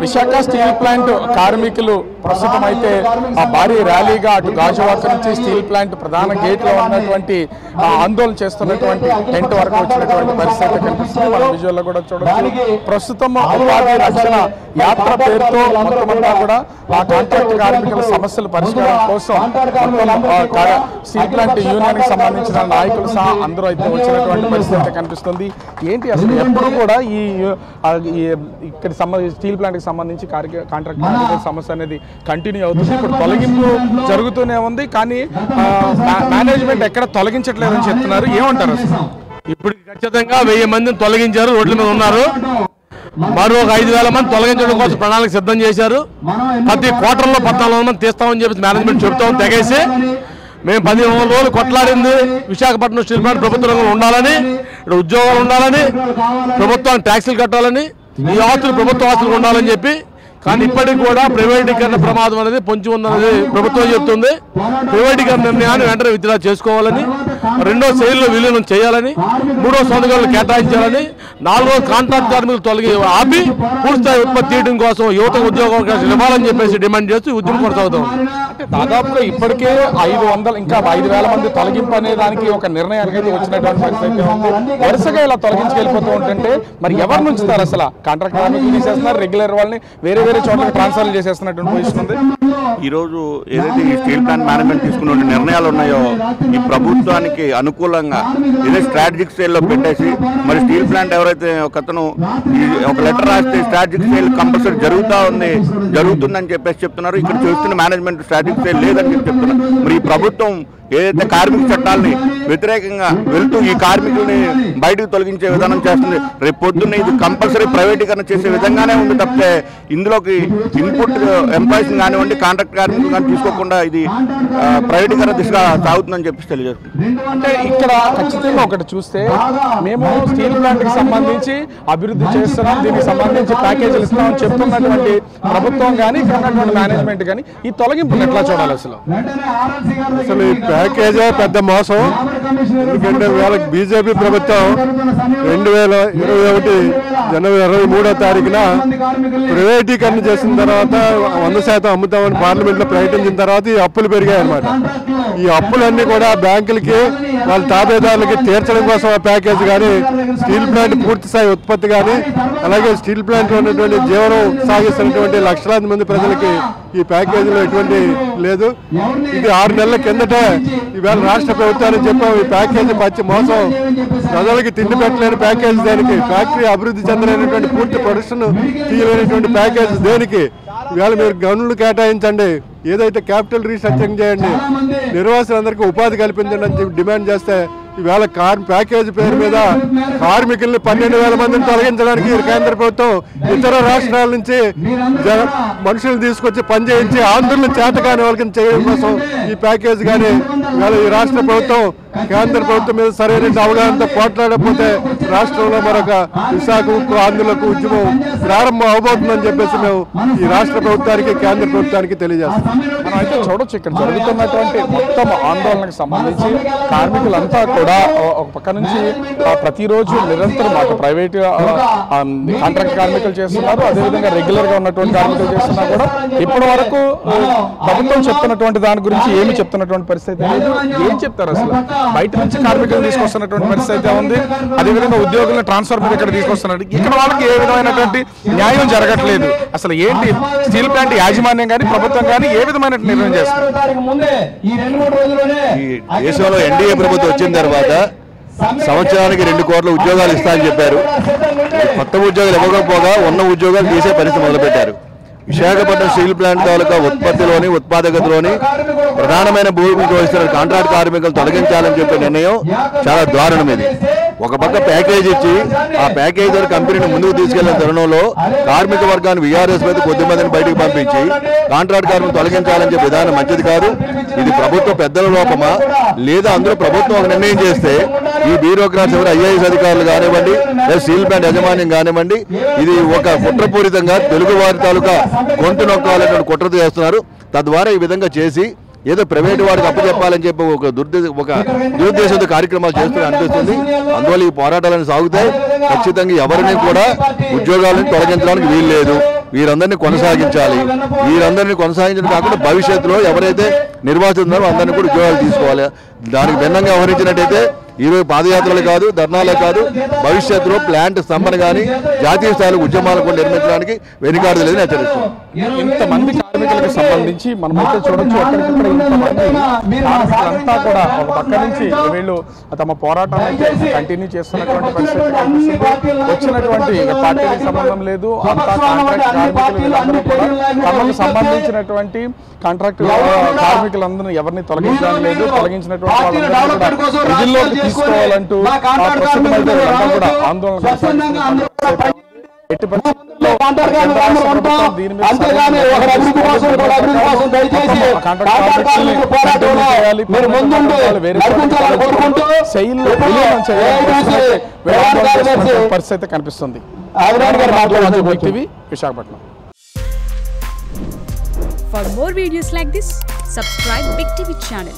Visakha steel plant కార్మికులు ప్రస్తుతం అయితే భారీ ర్యాలీగా అటు గాజువాక నుంచి స్టీల్ ప్లాంట్ ప్రధాన గేట్లో ఉన్నటువంటి ఆందోళన చేస్తున్నటువంటి టెంట్ వరకు వచ్చినటువంటి పరిస్థితి కనిపిస్తుంది. మన విజువల్లో కూడా చూడవచ్చు. ప్రస్తుతం ఉపాధి రక్షణ యాత్ర పేరుతో మొత్తమంతా కూడా ఆ కాంట్రాక్ట్ కార్మికుల సమస్యల పరిష్కారం కోసం స్టీల్ ప్లాంట్ యూనియన్ కి సంబంధించిన నాయకులు సహా అందరూ అయితే వచ్చినటువంటి పరిస్థితి కనిపిస్తుంది. ఏంటి అసలు ఎప్పుడు కూడా ఈ ఇక్కడ స్టీల్ ప్లాంట్ కి సంబంధించి కాంట్రాక్ట్ కార్మికుల సమస్య అనేది కంటిన్యూ అవుతుంది. ఇప్పుడు తొలగింపు జరుగుతూనే ఉంది, కానీ మేనేజ్మెంట్ ఎక్కడ తొలగించట్లేదని చెప్తున్నారు. ఏమంటారు అసలు? ఇప్పుడు ఖచ్చితంగా 1000 మందిని తొలగించారు, రోడ్ల మీద ఉన్నారు. మరో 5000 మంది తొలగించడం కోసం ప్రణాళిక సిద్ధం చేశారు. ప్రతి క్వార్టర్లో 1400 మంది తీస్తామని చెప్పి మేనేజ్మెంట్ చెబుతాం. తెగేసి మేము 15 రోజులు కొట్లాడింది విశాఖపట్నం స్టీల్ ప్లాంట్ ప్రభుత్వ రంగంలో ఉండాలని, ఇక్కడ ఉద్యోగాలు ఉండాలని, ప్రభుత్వానికి ట్యాక్సులు కట్టాలని, ఈ ఆస్తులు ప్రభుత్వ ఆస్తులు ఉండాలని చెప్పి. కానీ ఇప్పటికి కూడా ప్రైవేటీకరణ ప్రమాదం అనేది పొంచి ఉందనేది ప్రభుత్వం చెప్తుంది. ప్రైవేటీకరణ నిర్ణయాన్ని వెంటనే విత్డ్రా చేసుకోవాలని, రెండో శైలిలో విలీనం చేయాలని, మూడో సంతకాలను కేటాయించాలని, 4వ కాంట్రాక్ట్ కార్మికులు ఆపి పూర్తిస్థాయి ఉత్పత్తి చేయడం కోసం యువత ఉద్యోగాలు ఇవ్వాలని చెప్పేసి డిమాండ్ చేస్తూ ఉద్యమం కొనసాగుతాం. అంటే దాదాపుగా ఇప్పటికే 500 ఇంకా 5000 మంది తొలగింపు అనే దానికి ఒక నిర్ణయానికి అయితే వచ్చినటువంటి పరిస్థితి ఉంది. వరుసగా ఇలా తొలగించుకెళ్ళిపోతూ ఉంటుంటే మరి ఎవరు నుంచుతారు అసలు? కాంట్రాక్ట్ కార్మికులు తీసేస్తున్నారు, రెగ్యులర్ వాళ్ళని వేరే వేరే చోట్లకి ట్రాన్స్ఫర్ చేసేస్తున్నటువంటి పొజిషన్ ఉంది. ఈరోజు ఏదైతే ఈ స్టీల్ ప్లాంట్ మేనేజ్మెంట్ తీసుకున్న నిర్ణయాలు ఉన్నాయో ఈ ప్రభుత్వానికి అనుకూలంగా ఏదో స్ట్రాటజిక్ స్టైల్లో పెట్టేసి, మరి స్టీల్ ప్లాంట్ ఎవరైతే ఒకతను ఒక లెటర్ రాస్తే స్ట్రాటజిక్ స్టైల్ కంపల్సరీ జరుగుతుందని చెప్పేసి చెప్తున్నారు. ఇక్కడ చూస్తున్న మేనేజ్మెంట్ స్ట్రాటజిక్ స్టైల్ లేదని చెప్పి చెప్తున్నారు. మరి ఈ ప్రభుత్వం ఏదైతే కార్మిక చట్టాలని వ్యతిరేకంగా వెళ్తూ ఈ కార్మికుల్ని బయటకు తొలగించే విధానం చేస్తుంది. రేపు పొద్దున్న ఇది కంపల్సరీ ప్రైవేటీకరణ చేసే విధంగానే ఉంది తప్పితే ఇందులోకి ఇన్పుట్ ఎంప్లాయీస్ కానివ్వండి, కాంట్రాక్ట్ కార్మికులు కానీ తీసుకోకుండా ఇది ప్రైవేటీకరణ దిశగా సాగుతుందని చెప్పి తెలియజేస్తుంది. అంటే ఇక్కడ ఖచ్చితంగా ఒకటి చూస్తే మేము స్టీల్ ప్లాంట్ కి సంబంధించి అభివృద్ధి చేస్తున్నాం, దీనికి సంబంధించి ప్యాకేజీలు ఇస్తున్నామని చెప్తున్నటువంటి ప్రభుత్వం కానీ ఇక్కడ ఉన్నటువంటి మేనేజ్మెంట్ కానీ ఈ తొలగింపుని ఎట్లా చూడాలి అసలు? అసలు ఈ ప్యాకేజే పెద్ద మోసం. ఎందుకంటే వాళ్ళకి బీజేపీ ప్రభుత్వం 2021 జనవరి 23వ తారీఖున ప్రైవేటీకరణ చేసిన తర్వాత 100% అమ్ముతామని పార్లమెంట్లో ప్రకటించిన తర్వాత ఈ అప్పులు పెరిగాయి అన్నమాట. ఈ అప్పులన్నీ కూడా బ్యాంకులకి వాళ్ళ తాబేదారులకి తీర్చడం కోసం ఆ ప్యాకేజ్ కానీ, స్టీల్ ప్లాంట్ పూర్తి స్థాయి ఉత్పత్తి కానీ, అలాగే స్టీల్ ప్లాంట్లో ఉన్నటువంటి జీవనం సాగిస్తున్నటువంటి లక్షలాది మంది ప్రజలకి ఈ ప్యాకేజీలో ఎటువంటి లేదు. ఇది 6 నెలల కిందటే ఈవేళ రాష్ట్ర ప్రభుత్వానికి చెప్పాం ఈ ప్యాకేజీ పచ్చి మోసం, ప్రజలకి తిండి పెట్టలేని ప్యాకేజ్ దేనికి, ఫ్యాక్టరీ అభివృద్ధి చెందలేనటువంటి పూర్తి ప్రొడక్షన్ తీయలేనటువంటి ప్యాకేజ్ దేనికి. ఈవేళ మీరు గనులు కేటాయించండి, ఏదైతే క్యాపిటల్ రీస్ట్రక్చరింగ్ చేయండి, నిర్వాసులందరికీ ఉపాధి కల్పించండి అని చెప్పి డిమాండ్ చేస్తే ఈవేళ ప్యాకేజీ పేరు మీద కార్మికుల్ని 12,000 మందిని తొలగించడానికి కేంద్ర ప్రభుత్వం ఇతర రాష్ట్రాల నుంచి మనుషులు తీసుకొచ్చి పనిచేయించి ఆంధ్రులను చేతకాని వాళ్ళకి చేయడం కోసం ఈ ప్యాకేజ్ కానీ ఇవాళ ఈ రాష్ట్ర ప్రభుత్వం కేంద్ర ప్రభుత్వం మీద సరైన అవగాహనతో పోట్లాడకపోతే రాష్ట్రంలో మరొక విశాఖ ఉక్కు ఆంధ్రులకు ఉద్యమం ప్రారంభం అవబోతుందని చెప్పేసి మేము ఈ రాష్ట్ర ప్రభుత్వానికి కేంద్ర ప్రభుత్వానికి తెలియజేస్తాం. మనం అయితే చూడొచ్చు ఇక్కడ జరుగుతున్నటువంటి మొత్తం ఆందోళనకు సంబంధించి కార్మికులంతా కూడా ఒక పక్క నుంచి ప్రతిరోజు నిరంతరం అటు ప్రైవేట్ కాంట్రాక్ట్ కార్మికులు చేస్తున్నారు, అదేవిధంగా రెగ్యులర్ గా ఉన్నటువంటి కార్మికులు చేస్తున్నా కూడా ఇప్పటి వరకు ప్రభుత్వం చెప్తున్నటువంటి దాని గురించి ఏమి చెప్తున్నటువంటి పరిస్థితి లేదు. ఏం చెప్తారు అసలు? బయట నుంచి కార్మికులు తీసుకొస్తున్నటువంటి పరిస్థితి అయితే ఉంది, అదేవిధంగా ఉద్యోగులను ట్రాన్స్ఫర్ మీద ఇక్కడ తీసుకొస్తున్నారు. ఇక్కడ వాళ్ళకి ఏ విధమైనటువంటి న్యాయం జరగట్లేదు. అసలు ఏంటి స్టీల్ ప్లాంట్ యాజమాన్యం కానీ ప్రభుత్వం కానీ ఏ విధమైన నిర్ణయం చేస్తారు? ఈ దేశంలో ఎన్డీఏ ప్రభుత్వం వచ్చిన తర్వాత సంవత్సరానికి 2 కోట్ల ఉద్యోగాలు ఇస్తామని చెప్పారు. కొత్త ఉద్యోగాలు ఇవ్వకపోగా ఉన్న ఉద్యోగాలు తీసే పరిస్థితి మొదలుపెట్టారు. విశాఖపట్నం స్టీల్ ప్లాంట్ తాలూకా ఉత్పత్తిలోని ఉత్పాదకతలోని ప్రధానమైన భూమికి వహిస్తున్న కాంట్రాక్ట్ కార్మికులు తొలగించాలని చెప్పే నిర్ణయం చాలా దారుణం. ఇది ఒక పక్క ప్యాకేజ్ ఇచ్చి ఆ ప్యాకేజ్ కంపెనీని ముందుకు తీసుకెళ్లిన తరుణంలో కార్మిక వర్గాన్ని వీఆర్ఎస్ మీద కొద్దిమందిని బయటకు పంపించి కాంట్రాక్ట్ కార్మికులు తొలగించాలని చెప్పే విధానం మంచిది కాదు. ఇది ప్రభుత్వ పెద్దల లోపమా లేదా అందులో ప్రభుత్వం ఒక నిర్ణయం చేస్తే ఈ బ్యూరోక్రాట్స్ ఎవరు ఐఏఎస్ అధికారులు కానివ్వండి లేదా స్టీల్ ప్లాంట్ యాజమాన్యం కానివ్వండి ఇది ఒక కుట్రపూరితంగా తెలుగు వారి తాలూకా గొంతు నొక్కాలన్నటువంటి కుట్రతో చేస్తున్నారు. తద్వారా ఈ విధంగా చేసి ఏదో ప్రైవేటు వారికి అప్పచెప్పాలని చెప్పి ఒక దురుద్దేశంతో కార్యక్రమాలు చేస్తూ అనిపిస్తుంది. అందువల్ల ఈ పోరాటాలను సాగుతాయి. ఖచ్చితంగా ఎవరిని కూడా ఉద్యోగాలను తొలగించడానికి వీలు లేదు. వీరందరినీ కొనసాగించాలి. వీరందరినీ కొనసాగించడం కాకుండా భవిష్యత్తులో ఎవరైతే నిర్వాసితులు ఉన్నారో అందరినీ కూడా ఉద్యోగాలు తీసుకోవాలి. దానికి భిన్నంగా వ్యవహరించినట్టయితే ఈరోజు పాదయాత్రలు కాదు, ధర్నాలే కాదు, భవిష్యత్తులో ప్లాంట్ స్తంభన కానీ జాతీయ స్థాయిలో ఉద్యమాలు కూడా నిర్మించడానికి వెనుకాడదు లేదని హెచ్చరిస్తున్నాం. ఇంతమంది కార్మికులకు సంబంధించి మనమైతే చూడొచ్చు, ఎక్కడికక్కడ ఇంతమంది కార్మికులంతా కూడా ఒక పక్క నుంచి వీళ్ళు తమ పోరాటాన్ని కంటిన్యూ చేస్తున్నటువంటి పరిస్థితి కనిపిస్తుంది. వచ్చినటువంటి పార్టీకి సంబంధం లేదు, అంతా కాంట్రాక్ట్ కార్మికులు వీళ్ళందరూ కూడా తమకు సంబంధించినటువంటి కాంట్రాక్ట్ కార్మికులందరూ ఎవరిని తొలగించడం లేదు. తొలగించినటువంటి వాళ్ళందరూ కూడా విధుల్లోకి తీసుకోవాలంటూ ప్రస్తుతం అయితే వీళ్ళంతా కూడా ఆందోళన కొనసాగిస్తున్నారు. ఎట్టి పరిస్థితుల్లో దీని మీద పరిస్థితి కనిపిస్తుంది. Visakhapatnam. For more videos like this, subscribe Big TV channel.